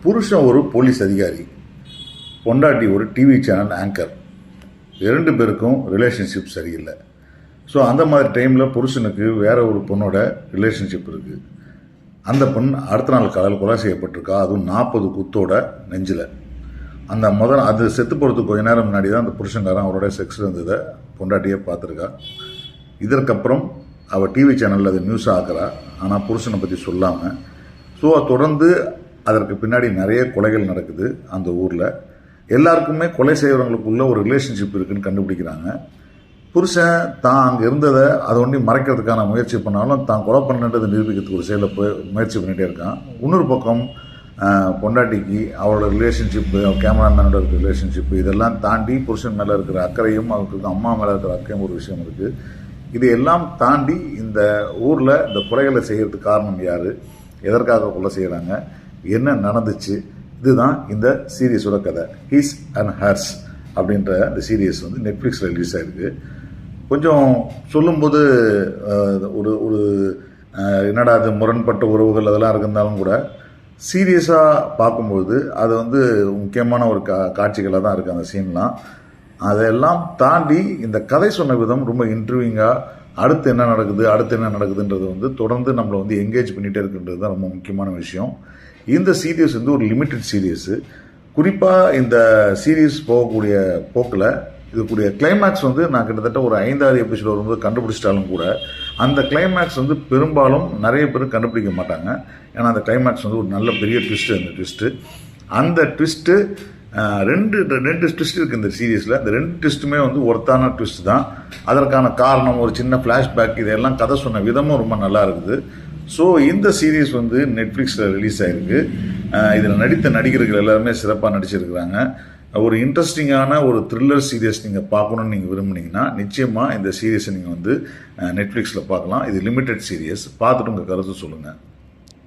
புருஷன் ஒரு போலீஸ் அதிகாரி, பொண்டாட்டி ஒரு டிவி சேனல் ஆங்கர். 2 பேருக்கும் ரிலேஷன்ஷிப் சரியில்லை. ஸோ அந்த மாதிரி டைமில் புருஷனுக்கு வேற ஒரு பொண்ணோட ரிலேஷன்ஷிப் இருக்குது. அந்த பொண் அடுத்த நாள் காலையில் கொலை செய்யப்பட்டிருக்கா. அதுவும் 40 குத்தோட நெஞ்சில். அது செத்து போகிறதுக்கு கொஞ்ச நேரம் முன்னாடி தான் அந்த புருஷன்காரன் அவரோட செக்ஸ் இருந்ததை பொண்டாட்டியே பார்த்துருக்கா. இதற்கப்புறம் அவள் டிவி சேனலில் அது நியூஸ் ஆக்குறா. ஆனால் புருஷனை பற்றி சொல்லாமல். ஸோ தொடர்ந்து அதற்கு பின்னாடி நிறைய கொலைகள் நடக்குது அந்த ஊரில். எல்லாருக்குமே கொலை செய்கிறவங்களுக்குள்ள ஒரு ரிலேஷன்ஷிப் இருக்குதுன்னு கண்டுபிடிக்கிறாங்க. புருஷன் தான் அங்கே இருந்ததை அதை ஒன்றி மறைக்கிறதுக்கான முயற்சி பண்ணாலும் தான் கொலை பண்ணுன்றது நிரூபிக்கிறதுக்கு ஒரு செயலில் போய் முயற்சி பண்ணிகிட்டே இருக்கான். இன்னொரு பக்கம் பொண்டாட்டிக்கு அவரோட ரிலேஷன்ஷிப்பு, கேமராமேனோட இருக்கிற ரிலேஷன்ஷிப்பு, இதெல்லாம் தாண்டி புருஷன் மேலே இருக்கிற அக்கறையும் அவருக்கு அம்மா மேலே இருக்கிற அக்கறையும் ஒரு விஷயம் இருக்குது. இது எல்லாம் தாண்டி இந்த ஊரில் இந்த கொலைகளை செய்கிறதுக்கு காரணம் யார், எதற்காக கொலை செய்கிறாங்க, என்ன நடந்துச்சு, இதுதான் இந்த சீரியஸோட கதை. ஹிஸ் அண்ட் ஹர்ஸ் அப்படின்ற இந்த சீரியஸ் நெட்ஃப்ளிக்ஸில் ரிலீஸ் ஆகிருக்கு. கொஞ்சம் சொல்லும்போது ஒரு ஒரு என்னடா அது முரண்பட்ட உறவுகள் அதெல்லாம் இருந்தாலும் கூட சீரியஸாக பார்க்கும்போது அது முக்கியமான ஒரு காட்சிகளாக தான் இருக்குது அந்த சீன்லாம். அதெல்லாம் தாண்டி இந்த கதை சொன்ன விதம் ரொம்ப இன்ட்ரூவிங்காக, அடுத்து என்ன நடக்குதுன்றது தொடர்ந்து நம்மளை என்கேஜ் பண்ணிகிட்டே இருக்குன்றது தான் ரொம்ப முக்கியமான விஷயம். இந்த சீரியஸ் ஒரு லிமிட்டட் சீரியஸு. குறிப்பாக இந்த சீரீஸ் போகக்கூடிய போக்கில் இதுக்குரிய கிளைமேக்ஸ் நான் கிட்டத்தட்ட ஒரு 5வது எபிசோடு வரும்போது கண்டுபிடிச்சிட்டாலும் கூட அந்த கிளைமேக்ஸ் பெரும்பாலும் நிறைய பேர் கண்டுபிடிக்க மாட்டாங்க. ஏன்னா அந்த கிளைமேக்ஸ் ஒரு நல்ல பெரிய ட்விஸ்ட்டு. அந்த ட்விஸ்ட்டு ரெண்டு ட்விஸ்ட் இருக்குது இந்த சீரீஸில். அந்த 2 ட்விஸ்ட்டுமே ஒர்த்தான ட்விஸ்ட் தான். அதற்கான காரணம் ஒரு சின்ன ஃப்ளாஷ்பேக், இதெல்லாம் கதை சொன்ன விதமும் ரொம்ப நல்லா இருக்குது. ஸோ இந்த சீரீஸ் நெட்ஃப்ளிக்ஸில் ரிலீஸ் ஆகிருக்கு. இதில் நடித்த நடிகர்கள் எல்லாருமே சிறப்பாக நடிச்சிருக்கிறாங்க. ஒரு இன்ட்ரெஸ்டிங்கான ஒரு த்ரில்லர் சீரியஸ் நீங்கள் பார்க்கணுன்னு நீங்கள் விரும்புனீங்கன்னா நிச்சயமாக இந்த சீரியஸை நீங்கள் நெட்ஃப்ளிக்ஸில் பார்க்கலாம். இது லிமிட்டட் சீரியஸ். பார்த்துட்டு உங்கள் கருத்து சொல்லுங்கள்.